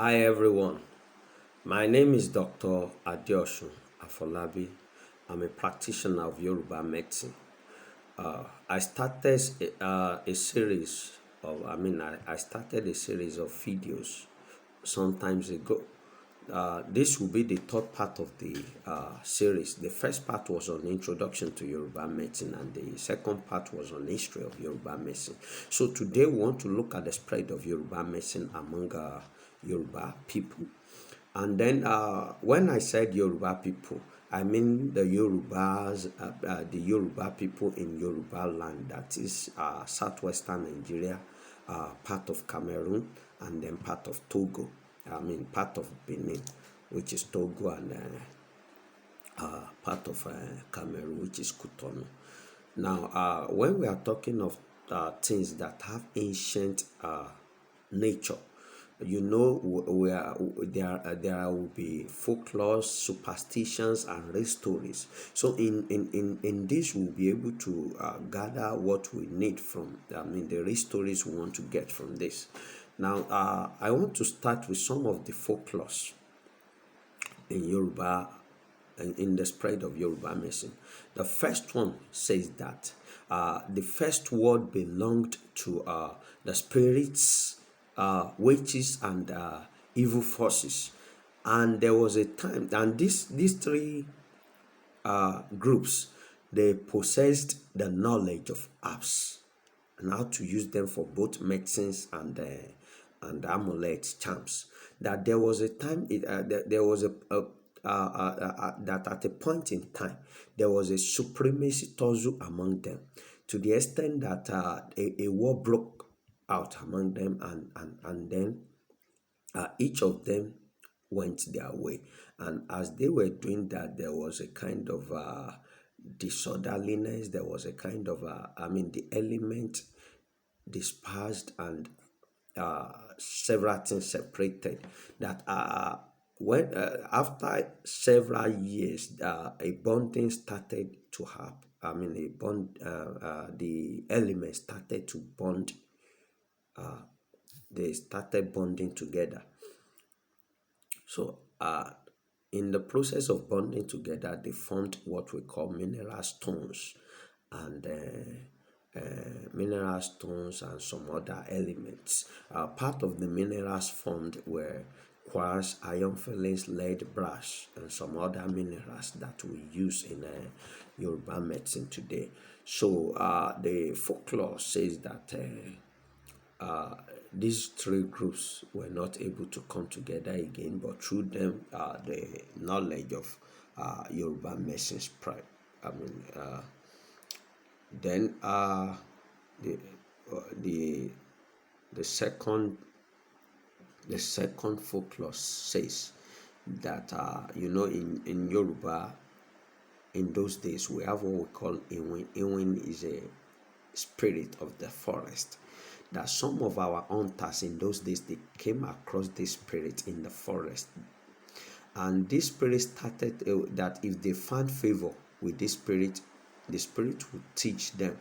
Hi everyone, my name is Dr. Adeosun Afolabi. I'm a practitioner of Yoruba Medicine. I started a series I started a series of videos some times ago. This will be the third part of the series. The first part was on introduction to Yoruba medicine, and the second part was on history of Yoruba medicine. So today we want to look at the spread of Yoruba medicine among Yoruba people. And then when I said Yoruba people, I mean the Yoruba people in Yoruba land, that is southwestern Nigeria, part of Cameroon, and then part of Togo. Part of Benin, which is Togo, and part of Cameroon, which is Cotonou. Now, when we are talking of things that have ancient nature, there will be folklores, superstitions, and real stories. So in this, we'll be able to gather what we need from the real stories we want to get from this. Now, I want to start with some of the folklores in Yoruba and in the spread of Yoruba medicine. The first one says that the first word belonged to the spirits, witches, and evil forces. And there was a time, and these three groups, they possessed the knowledge of herbs and how to use them for both medicines and amulets, charms. That there was a time, there was that at a point in time there was a supremacy tussle among them, to the extent that a war broke out among them, and then each of them went their way. And as they were doing that, there was a kind of disorderliness. There was a kind of the element dispersed, and several things separated. That when after several years, a bonding started to happen. The elements started to bond. They started bonding together. So, in the process of bonding together, they formed what we call mineral stones, and some other elements. Part of the minerals formed were quartz, iron filings, lead, brass, and some other minerals that we use in Yoruba medicine today. So, the folklore says that these three groups were not able to come together again, but through them, the knowledge of Yoruba medicine spread. I mean, then the the the second the second folklore says that in Yoruba, in those days, we have what we call Iwin. Iwin is a spirit of the forest. That some of our hunters in those days, they came across this spirit in the forest, and this spirit started that if they found favor with this spirit, the spirit would teach them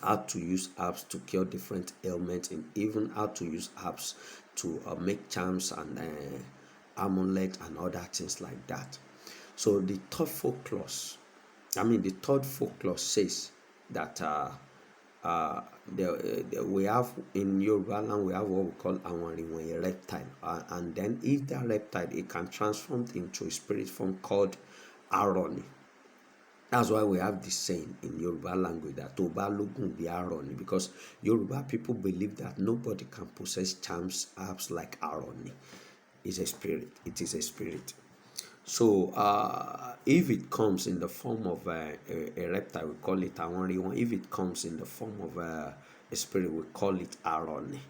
how to use herbs to cure different ailments, and even how to use herbs to make charms and amulet and other things like that. So the third folklore says that we have in Yoruba land, we have what we call a reptile, and then if that reptile, it can transform into a spirit form called Aroni. That's why we have this saying in Yoruba language that Toba Logun be Aroni, because Yoruba people believe that nobody can possess charms, herbs like Aroni. It's a spirit. It is a spirit. So, if it comes in the form of a reptile, we call it Awariwon. If it comes in the form of a spirit, we call it Aroni.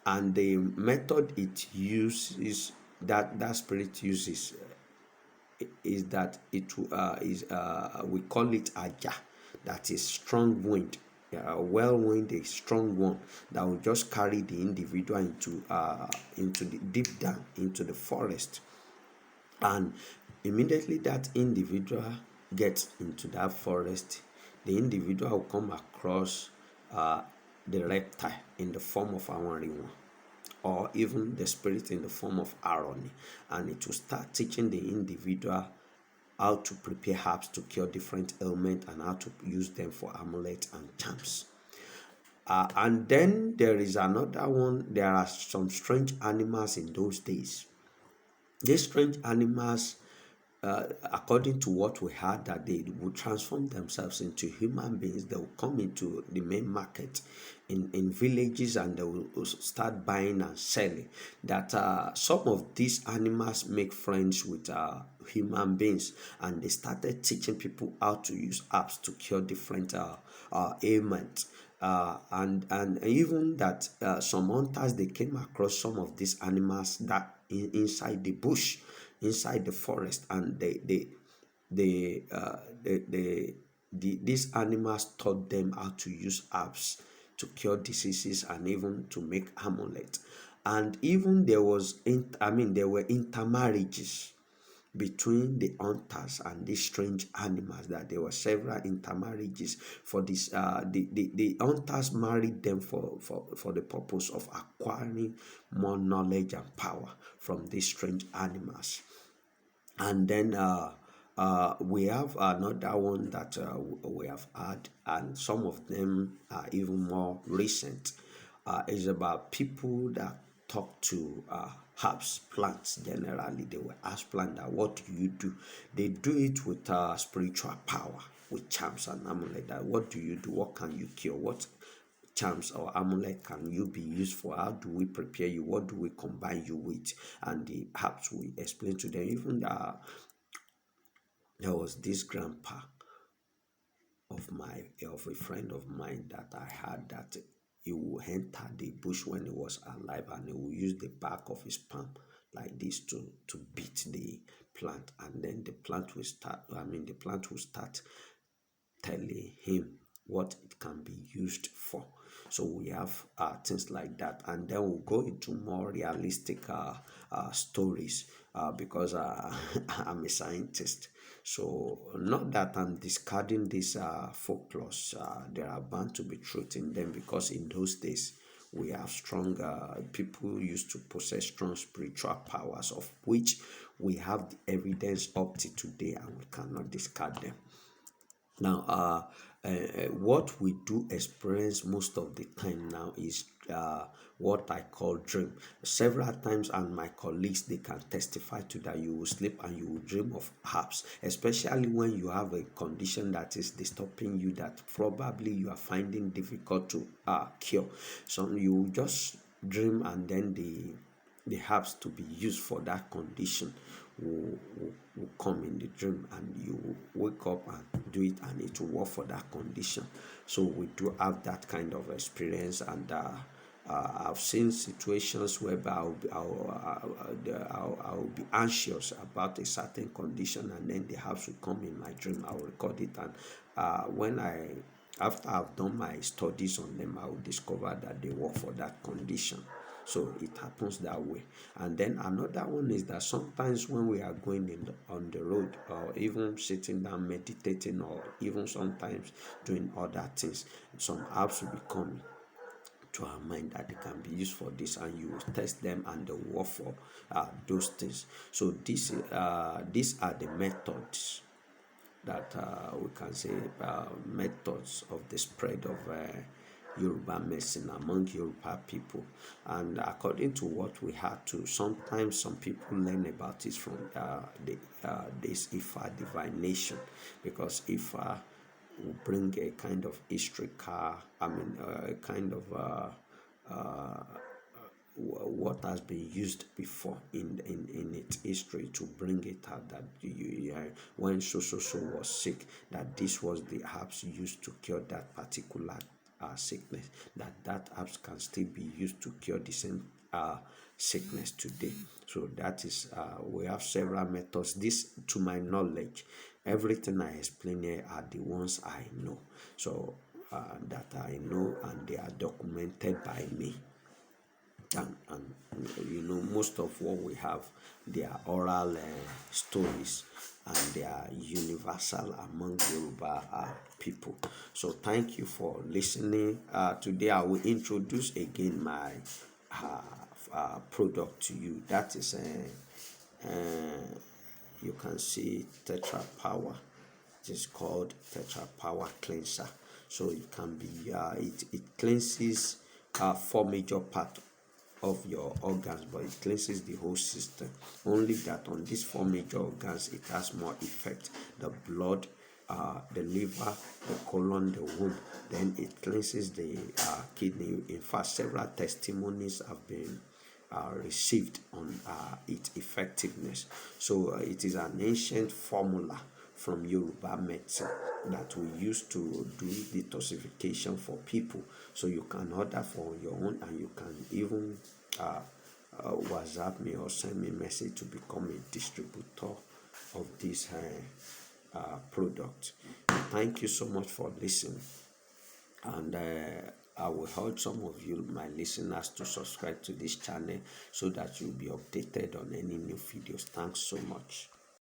And the method it uses, that spirit uses, is that we call it Aja. That is strong wind. Well wind, a strong one that will just carry the individual into the deep down into the forest, and immediately that individual gets into that forest, the individual will come across the reptile in the form of Awariwon. or even the spirit in the form of irony, and it will start teaching the individual how to prepare herbs to cure different ailments and how to use them for amulets and charms. And then there is another one. There are some strange animals in those days. These strange animals, according to what we heard, that they would transform themselves into human beings. They will come into the main market in villages, and they will start buying and selling. That some of these animals make friends with human beings, and they started teaching people how to use herbs to cure different ailments. And even that some hunters, they came across some of these animals that inside the bush, inside the forest, and these animals taught them how to use herbs to cure diseases and even to make amulets. And even there were intermarriages between the hunters and these strange animals. That there were several intermarriages for this. The hunters married them for the purpose of acquiring more knowledge and power from these strange animals. And then we have another one that we have had, and some of them are even more recent. Is about people that talk to herbs, plants. Generally, they will ask plant that, what do you do? They do it with spiritual power, with charms and amulet. That, what do you do? What can you cure? What charms or amulet can you be used for? How do we prepare you? What do we combine you with? And the herbs we explain to them. Even there was this grandpa of a friend of mine that I had, that he would enter the bush when he was alive, and he would use the back of his palm like this to beat the plant, and then the plant will start telling him what it can be used for. So we have things like that, and then we'll go into more realistic stories, because I'm a scientist. So not that I'm discarding these folklores. There are bound to be truth in them, because in those days we have strong people used to possess strong spiritual powers, of which we have the evidence up to today, and we cannot discard them. Now, what we do experience most of the time now is what I call dream. Several times, and my colleagues, they can testify to that. You will sleep and you will dream of herbs, especially when you have a condition that is disturbing you, that probably you are finding difficult to cure. So you will just dream, and then the herbs to be used for that condition will come in the dream, and you wake up and do it, and it will work for that condition. So we do have that kind of experience, and I've seen situations whereby I'll be anxious about a certain condition, and then the herbs will come in my dream. I'll record it, and after I've done my studies on them, I will discover that they work for that condition. So it happens that way. And then another one is that sometimes when we are going on the road, or even sitting down meditating, or even sometimes doing other things, some herbs will be coming to our mind that they can be used for this, and you will test them and they will work for those things. So these are the methods that we can say methods of the spread of Yoruba medicine among Yoruba people. And according to what we had to, sometimes some people learn about it from this Ifa divination, because Ifa will bring a kind of historical, a kind of what has been used before in its history, to bring it out that when so was sick, that this was the herbs used to cure that particular sickness, that herbs can still be used to cure the same sickness today. So that is we have several methods. This, to my knowledge, everything I explain here are the ones I know. So that I know, and they are documented by me. And most of what we have, they are oral stories, and they are universal among Yoruba people. So thank you for listening. Today I will introduce again my product to you. That is you can see Tetra Power. It is called Tetra Power Cleanser. So it can be it cleanses four major parts of your organs, but it cleanses the whole system. Only that on these four major organs it has more effect: the blood, the liver, the colon, the womb. Then it cleanses the kidney. In fact, several testimonies have been received on its effectiveness. So it is an ancient formula from Yoruba Medicine that we use to do detoxification for people. So you can order for your own, and you can even WhatsApp me or send me a message to become a distributor of this product. Thank you so much for listening, and I will urge some of you, my listeners, to subscribe to this channel so that you'll be updated on any new videos. Thanks so much.